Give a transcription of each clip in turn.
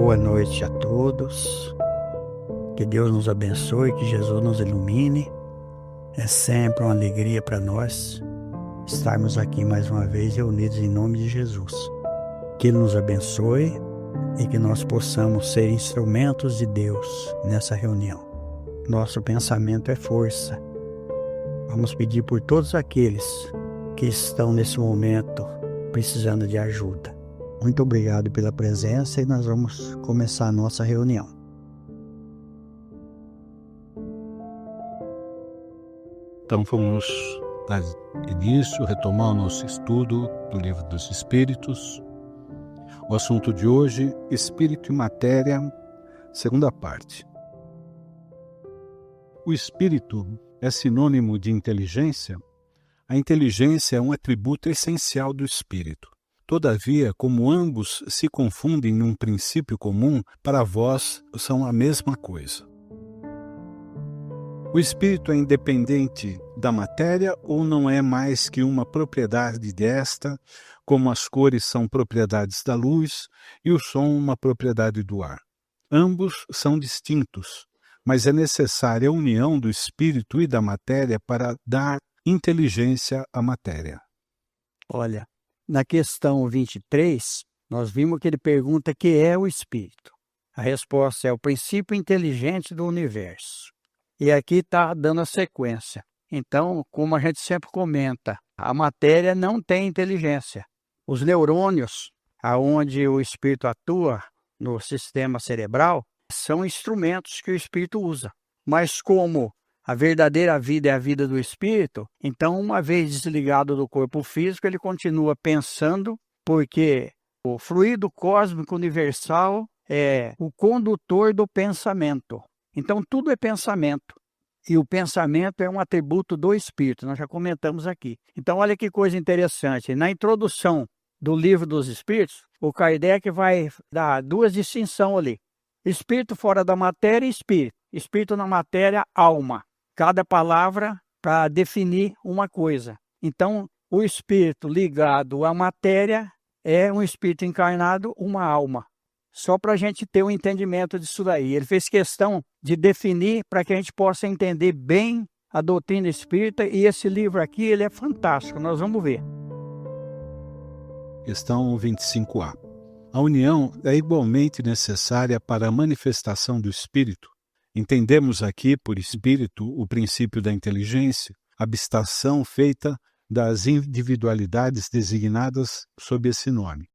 boa noite a todos. Que Deus nos abençoe, que Jesus nos ilumine. É sempre uma alegria para nós estarmos aqui mais uma vez reunidos em nome de Jesus. Que Ele nos abençoe e que nós possamos ser instrumentos de Deus nessa reunião. Nosso pensamento é força. Vamos pedir por todos aqueles que estão nesse momento precisando de ajuda. Muito obrigado pela presença e nós vamos começar a nossa reunião. Então vamos dar início, retomar o nosso estudo do Livro dos Espíritos. O assunto de hoje, Espírito e Matéria, segunda parte. O espírito é sinônimo de inteligência? A inteligência é um atributo essencial do espírito. Todavia, como ambos se confundem num princípio comum, para vós são a mesma coisa. O espírito é independente da matéria ou não é mais que uma propriedade desta, como as cores são propriedades da luz e o som uma propriedade do ar? Ambos são distintos, mas é necessária a união do espírito e da matéria para dar inteligência à matéria. Olha, na questão 23, nós vimos que ele pergunta o que é o espírito. A resposta é o princípio inteligente do universo. E aqui está dando a sequência. Então, como a gente sempre comenta, a matéria não tem inteligência. Os neurônios, aonde o espírito atua no sistema cerebral, são instrumentos que o espírito usa. Mas como a verdadeira vida é a vida do espírito, então, uma vez desligado do corpo físico, ele continua pensando, porque o fluido cósmico universal é o condutor do pensamento. Então, tudo é pensamento. E o pensamento é um atributo do espírito, nós já comentamos aqui. Então, olha que coisa interessante. Na introdução do Livro dos Espíritos, o Kardec vai dar duas distinções ali. Espírito fora da matéria e espírito. Espírito na matéria, alma. Cada palavra para definir uma coisa. Então, o espírito ligado à matéria é um espírito encarnado, uma alma. Só para a gente ter um entendimento disso daí. Ele fez questão de definir para que a gente possa entender bem a doutrina espírita, e esse livro aqui ele é fantástico, nós vamos ver. Questão 25A. A união é igualmente necessária para a manifestação do espírito. Entendemos aqui, por espírito, o princípio da inteligência, abstração feita das individualidades designadas sob esse nome.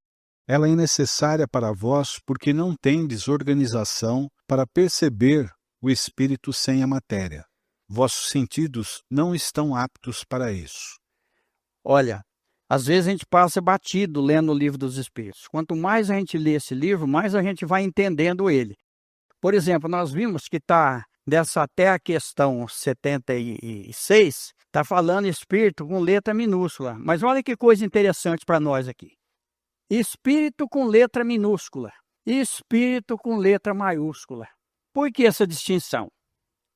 Ela é necessária para vós porque não tendes organização para perceber o espírito sem a matéria. Vossos sentidos não estão aptos para isso. Olha, às vezes a gente passa batido lendo o Livro dos Espíritos. Quanto mais a gente lê esse livro, mais a gente vai entendendo ele. Por exemplo, nós vimos que está dessa até a questão 76, está falando espírito com letra minúscula. Mas olha que coisa interessante para nós aqui. Espírito com letra minúscula, espírito com letra maiúscula. Por que essa distinção?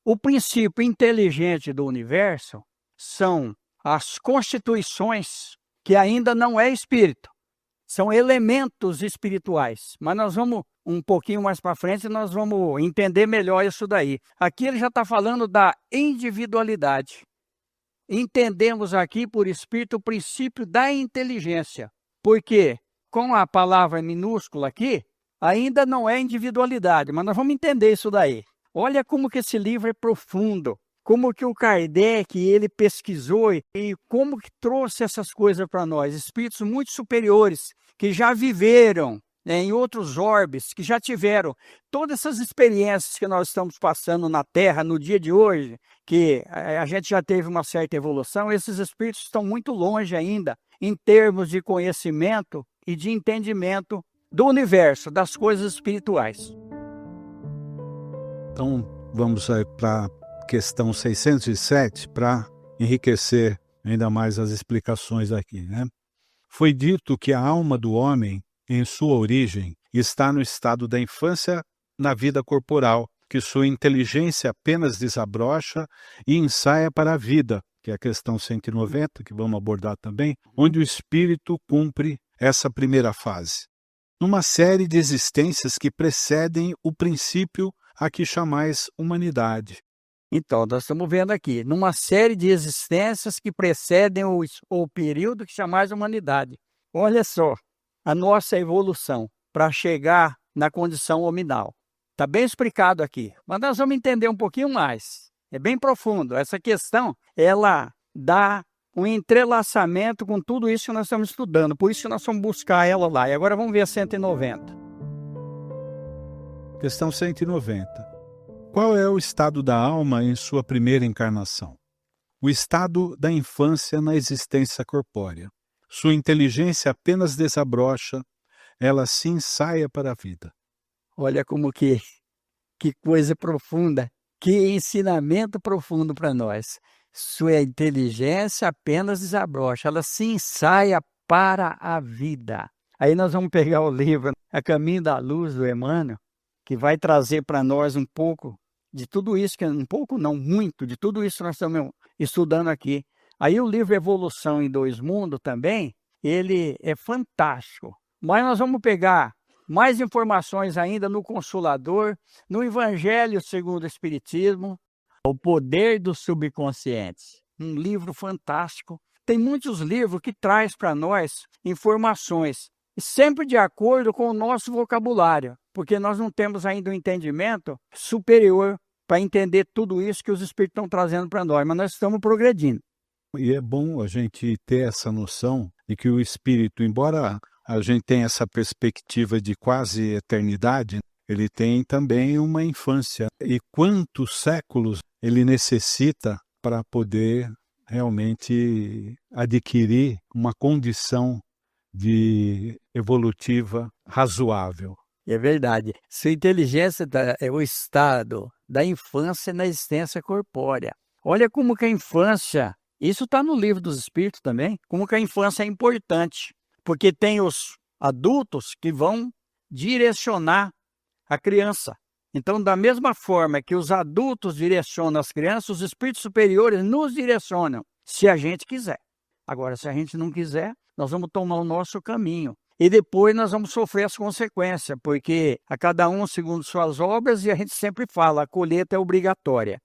O princípio inteligente do universo são as constituições que ainda não é espírito. São elementos espirituais. Mas nós vamos, um pouquinho mais para frente, nós vamos entender melhor isso daí. Aqui ele já está falando da individualidade. Entendemos aqui por espírito o princípio da inteligência. Por quê? Com a palavra minúscula aqui, ainda não é individualidade, mas nós vamos entender isso daí. Olha como que esse livro é profundo, como que o Kardec, ele pesquisou e como que trouxe essas coisas para nós. Espíritos muito superiores, que já viveram em outros orbes, que já tiveram todas essas experiências que nós estamos passando na Terra no dia de hoje, que a gente já teve uma certa evolução, esses espíritos estão muito longe ainda, em termos de conhecimento e de entendimento do universo, das coisas espirituais. Então, vamos para a questão 607 para enriquecer ainda mais as explicações aqui, né? Foi dito que a alma do homem, em sua origem, está no estado da infância na vida corporal, que sua inteligência apenas desabrocha e ensaia para a vida, que é a questão 190, que vamos abordar também, onde o espírito cumpre essa primeira fase. numa série de existências que precedem o princípio a que chamais humanidade. Então, nós estamos vendo aqui, numa série de existências que precedem o período que chamais humanidade. Olha só, a nossa evolução para chegar na condição hominal. Está bem explicado aqui, mas nós vamos entender um pouquinho mais. É bem profundo. Essa questão, ela dá um entrelaçamento com tudo isso que nós estamos estudando. Por isso que nós vamos buscar ela lá. E agora vamos ver a 190. Questão 190. Qual é o estado da alma em sua primeira encarnação? O estado da infância na existência corpórea. Sua inteligência apenas desabrocha, ela se ensaia para a vida. Olha como que coisa profunda, que ensinamento profundo para nós. Sua inteligência apenas desabrocha, ela se ensaia para a vida. Aí nós vamos pegar o livro A Caminho da Luz, do Emmanuel, que vai trazer para nós um pouco de tudo isso, que um pouco não, muito, de tudo isso que nós estamos estudando aqui. Aí o livro Evolução em Dois Mundos também, ele é fantástico. Mas nós vamos pegar mais informações ainda no Consolador, no Evangelho segundo o Espiritismo, O Poder do Subconsciente. Um livro fantástico. Tem muitos livros que traz para nós informações, sempre de acordo com o nosso vocabulário, porque nós não temos ainda um entendimento superior para entender tudo isso que os Espíritos estão trazendo para nós, mas nós estamos progredindo. E é bom a gente ter essa noção de que o Espírito, embora a gente tenha essa perspectiva de quase eternidade, ele tem também uma infância. E quantos séculos ele necessita para poder realmente adquirir uma condição de evolutiva razoável. É verdade. Sua inteligência é o estado da infância na existência corpórea. Olha como que a infância, isso está no Livro dos Espíritos também, como que a infância é importante, porque tem os adultos que vão direcionar a criança. Então, da mesma forma que os adultos direcionam as crianças, os espíritos superiores nos direcionam, se a gente quiser. Agora, se a gente não quiser, nós vamos tomar o nosso caminho. E depois nós vamos sofrer as consequências, porque a cada um segundo suas obras, e a gente sempre fala, a colheita é obrigatória.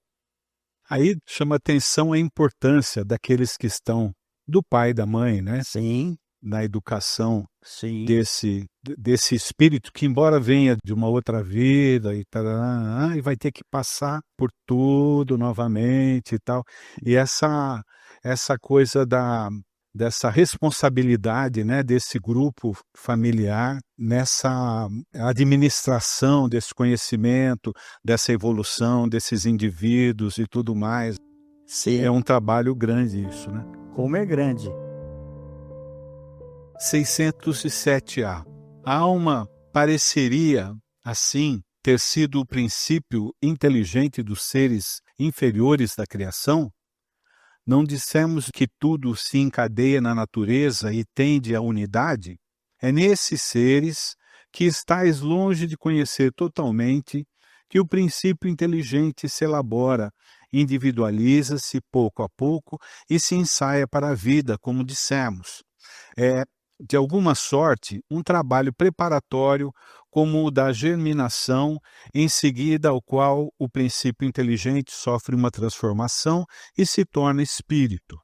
Aí chama atenção a importância daqueles que estão do pai e da mãe, né? Sim, Na educação sim. desse espírito que, embora venha de uma outra vida e tarará, e vai ter que passar por tudo novamente e tal. E essa coisa dessa responsabilidade, né, desse grupo familiar, nessa administração desse conhecimento, dessa evolução desses indivíduos e tudo mais. Sim. É um trabalho grande isso, né? Como é grande. 607A. A alma pareceria, assim, ter sido o princípio inteligente dos seres inferiores da criação? Não dissemos que tudo se encadeia na natureza e tende à unidade? É nesses seres que estais longe de conhecer totalmente que o princípio inteligente se elabora, individualiza-se pouco a pouco e se ensaia para a vida, como dissemos. É, de alguma sorte, um trabalho preparatório como o da germinação, em seguida ao qual o princípio inteligente sofre uma transformação e se torna espírito.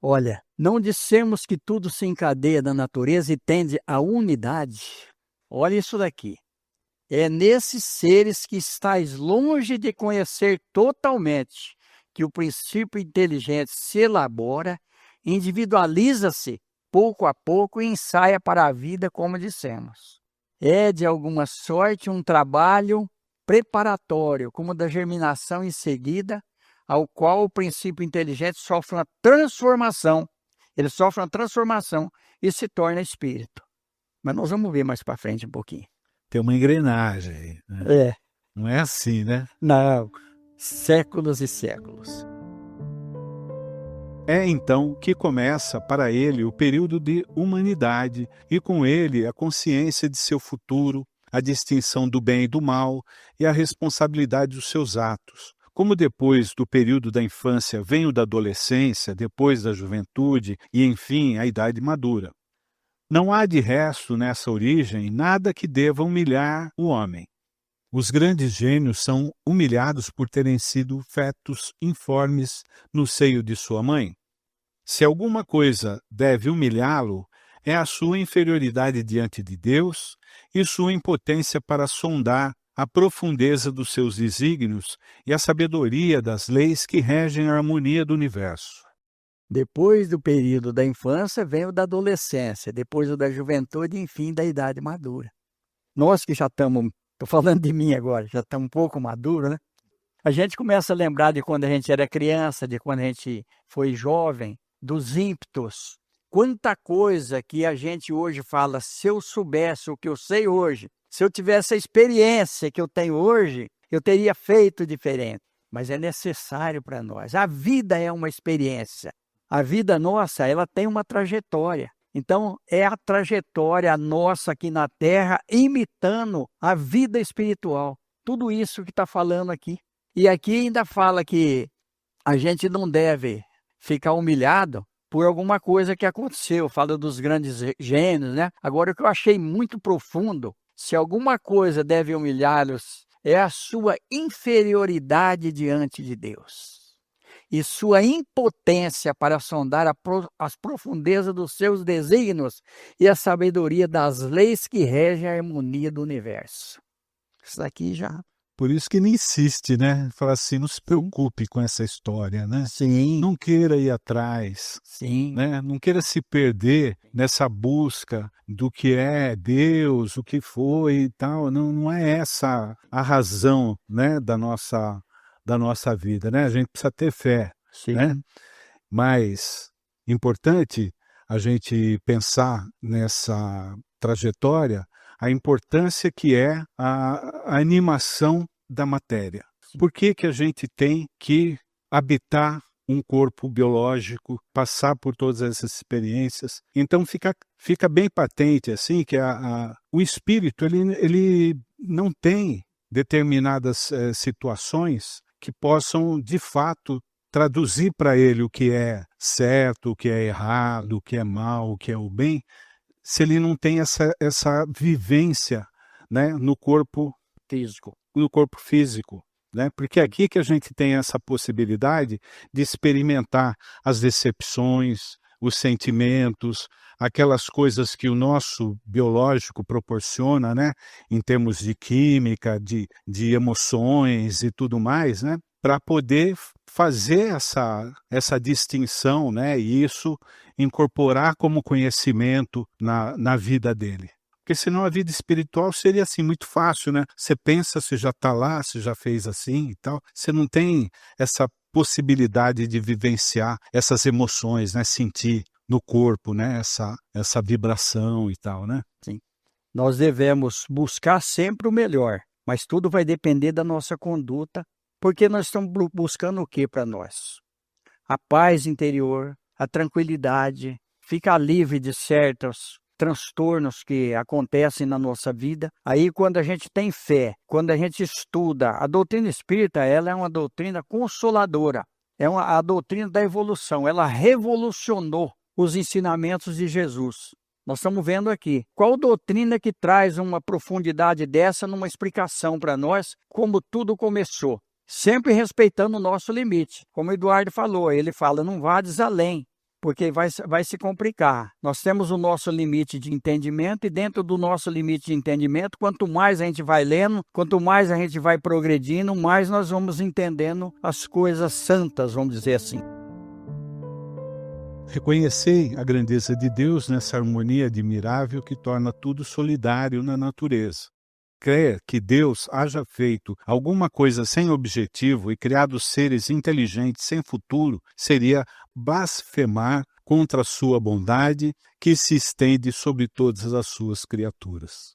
Olha, não dissemos que tudo se encadeia na natureza e tende à unidade? Olha isso daqui. É nesses seres que estais longe de conhecer totalmente que o princípio inteligente se elabora, individualiza-se pouco a pouco e ensaia para a vida, como dissemos. É, de alguma sorte, um trabalho preparatório, como da germinação em seguida, ao qual o princípio inteligente sofre uma transformação. Ele sofre uma transformação e se torna espírito. Mas nós vamos ver mais para frente um pouquinho. Tem uma engrenagem aí, né? É. Não é assim, né? Não. Séculos e séculos. É então que começa para ele o período de humanidade e com ele a consciência de seu futuro, a distinção do bem e do mal e a responsabilidade dos seus atos. Como depois do período da infância vem o da adolescência, depois da juventude e, enfim, a idade madura. Não há de resto nessa origem nada que deva humilhar o homem. Os grandes gênios são humilhados por terem sido fetos informes no seio de sua mãe. Se alguma coisa deve humilhá-lo, é a sua inferioridade diante de Deus e sua impotência para sondar a profundeza dos seus desígnios e a sabedoria das leis que regem a harmonia do universo. Depois do período da infância, vem o da adolescência, depois o da juventude e, enfim, da idade madura. Nós que já estamos, estou falando de mim agora, já estamos um pouco maduros, né? A gente começa a lembrar de quando a gente era criança, de quando a gente foi jovem, dos ímpetos. Quanta coisa que a gente hoje fala, se eu soubesse o que eu sei hoje, se eu tivesse a experiência que eu tenho hoje, eu teria feito diferente. Mas é necessário para nós. A vida é uma experiência. A vida nossa, ela tem uma trajetória. Então, é a trajetória nossa aqui na Terra, imitando a vida espiritual. Tudo isso que está falando aqui. E aqui ainda fala que a gente não deve ficar humilhado por alguma coisa que aconteceu. Fala dos grandes gênios, né? Agora, o que eu achei muito profundo, se alguma coisa deve humilhá-los, é a sua inferioridade diante de Deus e sua impotência para sondar as profundezas dos seus desígnios e a sabedoria das leis que regem a harmonia do universo. Isso daqui já... Por isso que ele insiste, né? Fala assim, não se preocupe com essa história, né? Sim. Não queira ir atrás, Sim. né? Não queira se perder nessa busca do que é Deus, o que foi e tal. Não é essa a razão, né, da nossa vida, né? A gente precisa ter fé, Sim. né? Mas importante a gente pensar nessa trajetória, a importância que é a animação da matéria. Por que que a gente tem que habitar um corpo biológico, passar por todas essas experiências? Então fica bem patente assim que o espírito ele não tem determinadas situações que possam de fato traduzir para ele o que é certo, o que é errado, o que é mal, o que é o bem, se ele não tem essa vivência, né, no corpo físico, né? Porque é aqui que a gente tem essa possibilidade de experimentar as decepções, os sentimentos, aquelas coisas que o nosso biológico proporciona, né, em termos de química, de emoções e tudo mais, né, para poder fazer essa distinção, né, e isso incorporar como conhecimento na vida dele. Porque senão a vida espiritual seria assim, muito fácil, né? Você pensa, você já está lá, você já fez assim e tal. Você não tem essa possibilidade de vivenciar essas emoções, né? Sentir no corpo, né? Essa vibração e tal, né? Sim. Nós devemos buscar sempre o melhor, mas tudo vai depender da nossa conduta, porque nós estamos buscando o que para nós? A paz interior, a tranquilidade, ficar livre de certos transtornos que acontecem na nossa vida. Aí quando a gente tem fé, quando a gente estuda, a doutrina espírita, ela é uma doutrina consoladora, a doutrina da evolução, ela revolucionou os ensinamentos de Jesus. Nós estamos vendo aqui, qual doutrina que traz uma profundidade dessa numa explicação para nós, como tudo começou, sempre respeitando o nosso limite. Como o Eduardo falou, ele fala, não vades além, porque vai se complicar. Nós temos o nosso limite de entendimento e dentro do nosso limite de entendimento, quanto mais a gente vai lendo, quanto mais a gente vai progredindo, mais nós vamos entendendo as coisas santas, vamos dizer assim. Reconhecer a grandeza de Deus nessa harmonia admirável que torna tudo solidário na natureza. Crer que Deus haja feito alguma coisa sem objetivo e criado seres inteligentes sem futuro seria blasfemar contra a sua bondade que se estende sobre todas as suas criaturas.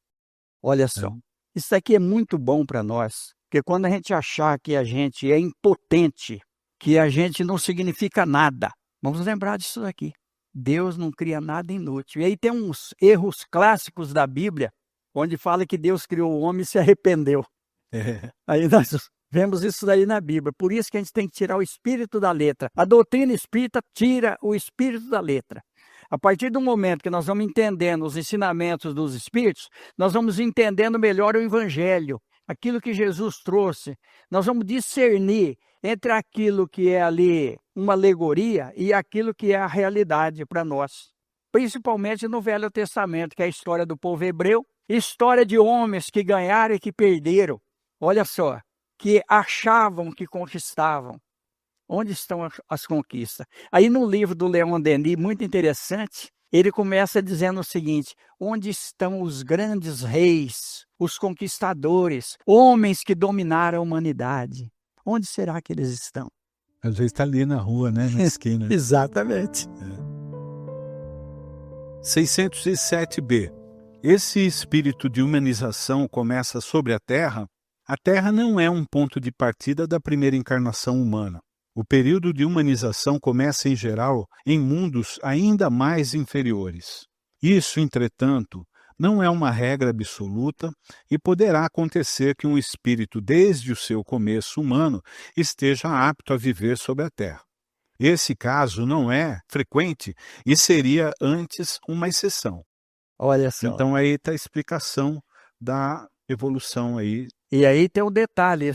Olha só, isso aqui é muito bom para nós, porque quando a gente achar que a gente é impotente, que a gente não significa nada, vamos lembrar disso daqui. Deus não cria nada inútil. E aí tem uns erros clássicos da Bíblia, onde fala que Deus criou o homem e se arrependeu. Aí nós vemos isso daí na Bíblia. Por isso que a gente tem que tirar o espírito da letra. A doutrina espírita tira o espírito da letra. A partir do momento que nós vamos entendendo os ensinamentos dos Espíritos, nós vamos entendendo melhor o Evangelho, aquilo que Jesus trouxe. Nós vamos discernir entre aquilo que é ali uma alegoria e aquilo que é a realidade para nós. Principalmente no Velho Testamento, que é a história do povo hebreu, história de homens que ganharam e que perderam. Olha só, que achavam que conquistavam. Onde estão as conquistas? Aí no livro do Leon Denis, muito interessante, ele começa dizendo o seguinte: onde estão os grandes reis, os conquistadores, homens que dominaram a humanidade? Onde será que eles estão? Às vezes está ali na rua, né? Na esquina. Exatamente. 607b. Esse espírito de humanização começa sobre a Terra não é um ponto de partida da primeira encarnação humana. O período de humanização começa, em geral, em mundos ainda mais inferiores. Isso, entretanto, não é uma regra absoluta e poderá acontecer que um espírito, desde o seu começo humano, esteja apto a viver sobre a Terra. Esse caso não é frequente e seria antes uma exceção. Olha só. Então aí está a explicação da evolução aí. E aí tem um detalhe,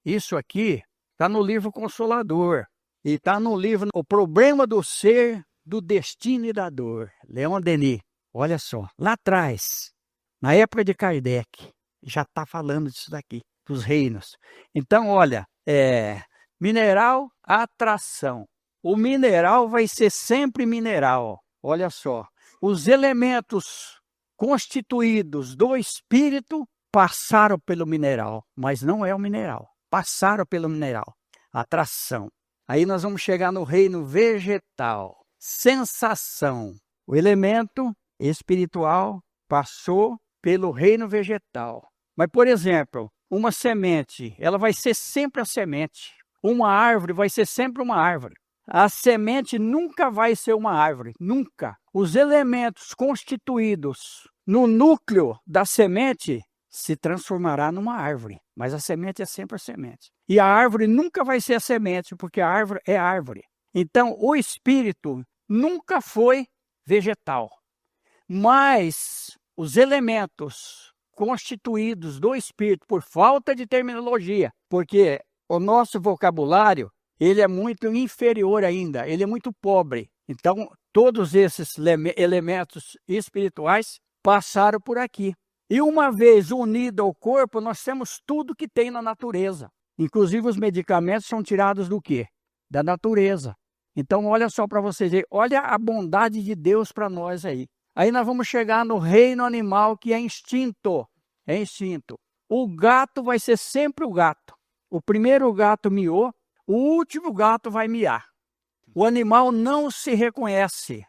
isso aqui está no livro Consolador e está no livro O Problema do Ser, do Destino e da Dor, Leon Denis. Olha só, lá atrás, na época de Kardec, já está falando disso daqui, dos reinos. Então, olha, mineral, atração. O mineral vai ser sempre mineral, olha só. Os elementos constituídos do espírito passaram pelo mineral, mas não é o mineral. Passaram pelo mineral. Atração. Aí nós vamos chegar no reino vegetal. Sensação. O elemento espiritual passou pelo reino vegetal. Mas, por exemplo, uma semente, ela vai ser sempre a semente. Uma árvore vai ser sempre uma árvore. A semente nunca vai ser uma árvore, nunca. Os elementos constituídos no núcleo da semente se transformará numa árvore, mas a semente é sempre a semente. E a árvore nunca vai ser a semente, porque a árvore é árvore. Então, o espírito nunca foi vegetal, mas os elementos constituídos do espírito, por falta de terminologia, porque o nosso vocabulário ele é muito inferior ainda, ele é muito pobre. Então, todos esses elementos espirituais passaram por aqui. E uma vez unido ao corpo, nós temos tudo que tem na natureza. Inclusive os medicamentos são tirados do quê? Da natureza. Então, olha só para vocês verem, olha a bondade de Deus para nós aí. Aí nós vamos chegar no reino animal, que é instinto. É instinto. O gato vai ser sempre o gato. O primeiro gato miou, o último gato vai miar. O animal não se reconhece.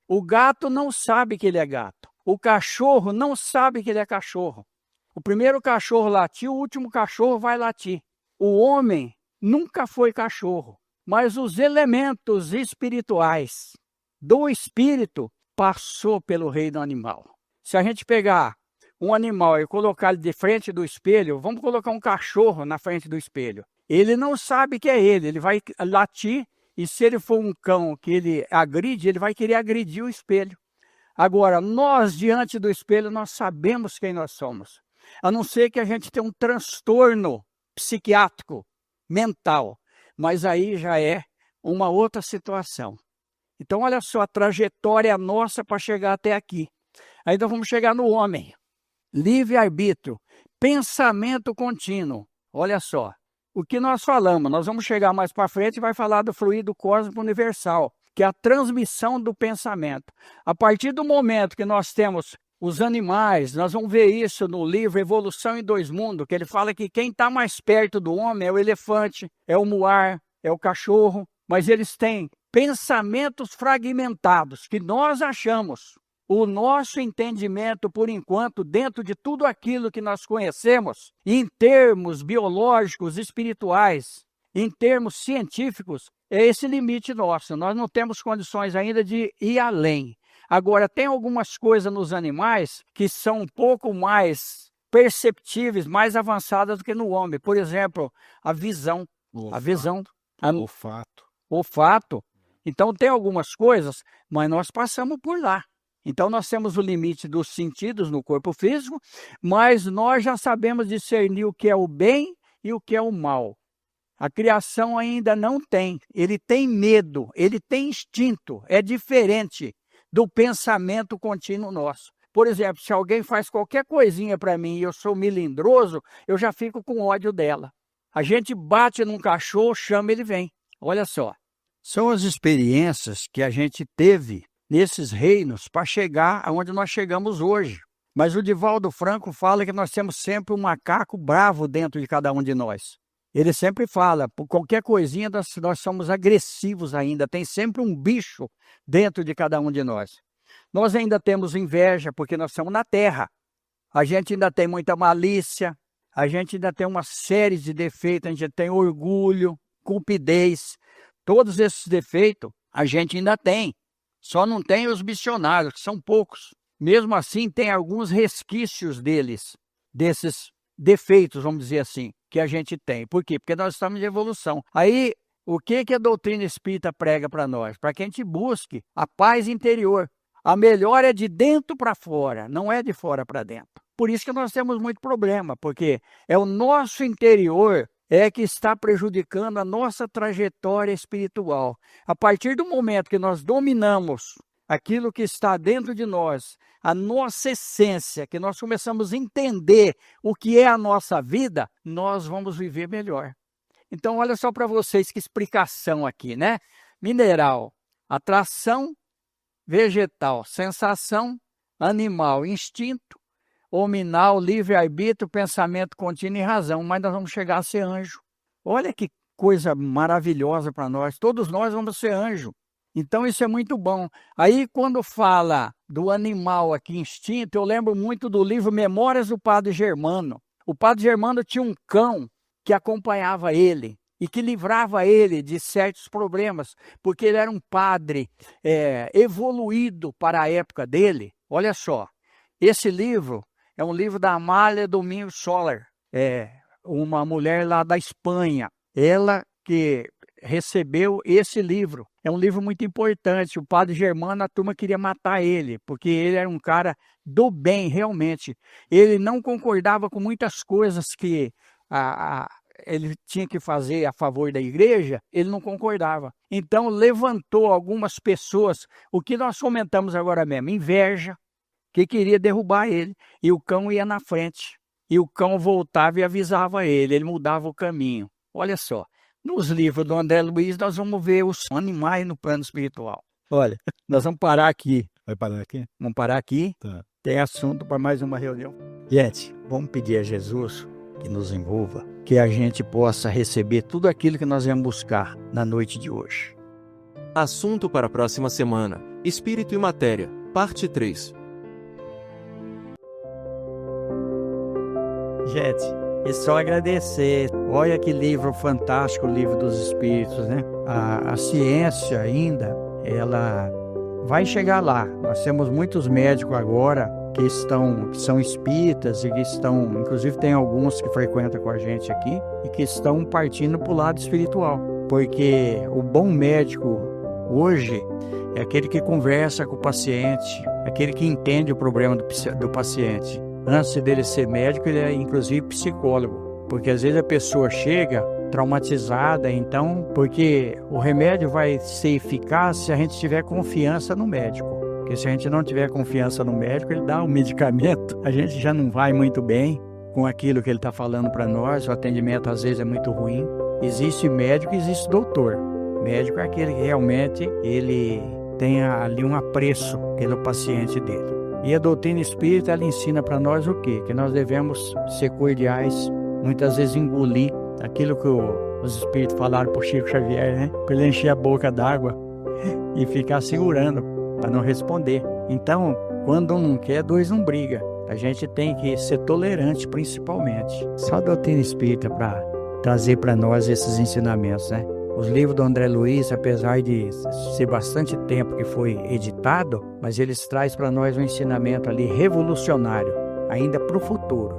O gato não sabe que ele é gato. O cachorro não sabe que ele é cachorro. O primeiro cachorro latiu, o último cachorro vai latir. O homem nunca foi cachorro, mas os elementos espirituais do espírito passou pelo reino animal. Se a gente pegar um animal e colocar ele de frente do espelho, vamos colocar um cachorro na frente do espelho. Ele não sabe que é ele vai latir, e se ele for um cão que ele agride, ele vai querer agredir o espelho. Agora, nós diante do espelho, nós sabemos quem nós somos. A não ser que a gente tenha um transtorno psiquiátrico, mental. Mas aí já é uma outra situação. Então, olha só a trajetória nossa para chegar até aqui. Aí nós vamos chegar no homem. Livre-arbítrio, pensamento contínuo. Olha só, o que nós falamos, nós vamos chegar mais para frente e vai falar do fluido cósmico universal, que é a transmissão do pensamento. A partir do momento que nós temos os animais, nós vamos ver isso no livro Evolução em Dois Mundos, que ele fala que quem está mais perto do homem é o elefante, é o muar, é o cachorro, mas eles têm pensamentos fragmentados, que nós achamos. O nosso entendimento, por enquanto, dentro de tudo aquilo que nós conhecemos, em termos biológicos, espirituais, em termos científicos, é esse limite nosso. Nós não temos condições ainda de ir além. Agora, tem algumas coisas nos animais que são um pouco mais perceptíveis, mais avançadas do que no homem. Por exemplo, a visão. O A visão. olfato. Olfato. Então tem algumas coisas, mas nós passamos por lá. Então nós temos o limite dos sentidos no corpo físico, mas nós já sabemos discernir o que é o bem e o que é o mal. A criação ainda não tem, ele tem medo, ele tem instinto, é diferente do pensamento contínuo nosso. Por exemplo, se alguém faz qualquer coisinha para mim e eu sou melindroso, eu já fico com ódio dela. A gente bate num cachorro, chama, ele vem. Olha só, são as experiências que a gente teve nesses reinos para chegar aonde nós chegamos hoje. Mas o Divaldo Franco fala que nós temos sempre um macaco bravo dentro de cada um de nós. Ele sempre fala, por qualquer coisinha nós somos agressivos ainda, tem sempre um bicho dentro de cada um de nós. Nós ainda temos inveja, porque nós estamos na terra. A gente ainda tem muita malícia, a gente ainda tem uma série de defeitos, a gente tem orgulho, cupidez. Todos esses defeitos a gente ainda tem. Só não tem os missionários, que são poucos. Mesmo assim, tem alguns resquícios desses defeitos, vamos dizer assim, que a gente tem. Por quê? Porque nós estamos em evolução. Aí, o que a doutrina espírita prega para nós? Para que a gente busque a paz interior. A melhor é de dentro para fora, não é de fora para dentro. Por isso que nós temos muito problema, porque é o nosso interior que está prejudicando a nossa trajetória espiritual. A partir do momento que nós dominamos aquilo que está dentro de nós, a nossa essência, que nós começamos a entender o que é a nossa vida, nós vamos viver melhor. Então, olha só para vocês que explicação aqui, né? Mineral, atração, vegetal, sensação, animal, instinto, hominal, livre-arbítrio, pensamento contínuo e razão. Mas nós vamos chegar a ser anjo. Olha que coisa maravilhosa para nós. Todos nós vamos ser anjo. Então isso é muito bom. Aí quando fala do animal aqui, instinto, eu lembro muito do livro Memórias do Padre Germano. O Padre Germano tinha um cão que acompanhava ele e que livrava ele de certos problemas, porque ele era um padre evoluído para a época dele. Olha só, esse livro é um livro da Amália Domingos Soler, uma mulher lá da Espanha. Ela que recebeu esse livro. É um livro muito importante. O Padre Germano, a turma queria matar ele, porque ele era um cara do bem, realmente. Ele não concordava com muitas coisas que ele tinha que fazer a favor da igreja, ele não concordava. Então, levantou algumas pessoas, o que nós comentamos agora mesmo, inveja, que queria derrubar ele. E o cão ia na frente. E o cão voltava e avisava ele mudava o caminho. Olha só. Nos livros do André Luiz, nós vamos ver os animais no plano espiritual. Olha, nós vamos parar aqui. Vai parar aqui? Vamos parar aqui. Tá. Tem assunto para mais uma reunião. Gente, vamos pedir a Jesus que nos envolva, que a gente possa receber tudo aquilo que nós viemos buscar na noite de hoje. Assunto para a próxima semana: Espírito e Matéria, parte 3. Gente, é só agradecer. Olha que livro fantástico, o Livro dos Espíritos, né? A ciência ainda, ela vai chegar lá. Nós temos muitos médicos agora que são espíritas e que estão, inclusive tem alguns que frequentam com a gente aqui e que estão partindo para o lado espiritual. Porque o bom médico hoje é aquele que conversa com o paciente, aquele que entende o problema do paciente. Antes dele ser médico, ele é inclusive psicólogo, porque às vezes a pessoa chega traumatizada, então, porque o remédio vai ser eficaz se a gente tiver confiança no médico, porque se a gente não tiver confiança no médico, ele dá um medicamento, a gente já não vai muito bem com aquilo que ele está falando para nós, o atendimento às vezes é muito ruim. Existe médico e existe doutor. Médico é aquele que realmente ele tem ali um apreço pelo paciente dele. E a doutrina espírita, ela ensina para nós o quê? Que nós devemos ser cordiais, muitas vezes engolir aquilo que os espíritos falaram para o Chico Xavier, né? Para ele encher a boca d'água e ficar segurando, para não responder. Então, quando um não quer, dois não briga. A gente tem que ser tolerante, principalmente. Só a doutrina espírita para trazer para nós esses ensinamentos, né? Os livros do André Luiz, apesar de ser bastante tempo que foi editado, mas eles trazem para nós um ensinamento ali revolucionário, ainda para o futuro.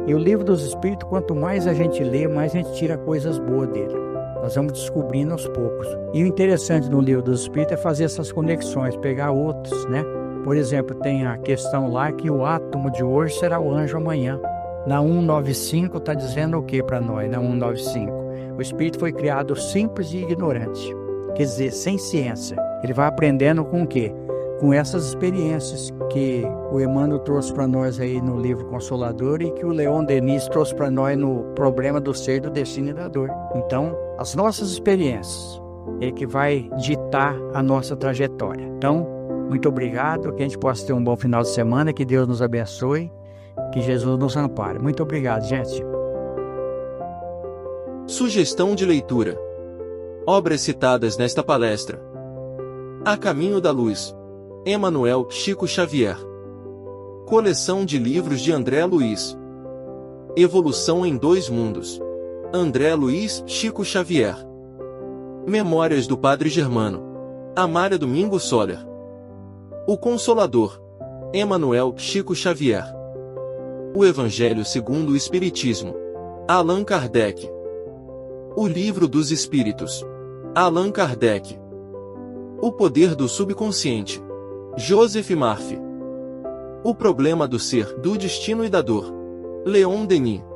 E o Livro dos Espíritos, quanto mais a gente lê, mais a gente tira coisas boas dele. Nós vamos descobrindo aos poucos. E o interessante no livro dos Espíritos é fazer essas conexões, pegar outros, né? Por exemplo, tem a questão lá que o átomo de hoje será o anjo amanhã. Na 195 está dizendo o que para nós, na 195? O Espírito foi criado simples e ignorante, quer dizer, sem ciência. Ele vai aprendendo com o quê? Com essas experiências que o Emmanuel trouxe para nós aí no livro Consolador e que o Leon Denis trouxe para nós no Problema do Ser, do Destino e da Dor. Então, as nossas experiências é que vai ditar a nossa trajetória. Então, muito obrigado, que a gente possa ter um bom final de semana, que Deus nos abençoe, que Jesus nos ampare. Muito obrigado, gente. Sugestão de leitura. Obras citadas nesta palestra: A Caminho da Luz, Emmanuel Chico Xavier. Coleção de livros de André Luiz. Evolução em Dois Mundos, André Luiz Chico Xavier. Memórias do Padre Germano, Amália Domingo Soler. O Consolador, Emmanuel Chico Xavier. O Evangelho segundo o Espiritismo, Allan Kardec. O Livro dos Espíritos, Allan Kardec. O Poder do Subconsciente, Joseph Murphy. O Problema do Ser, do Destino e da Dor, Leon Denis.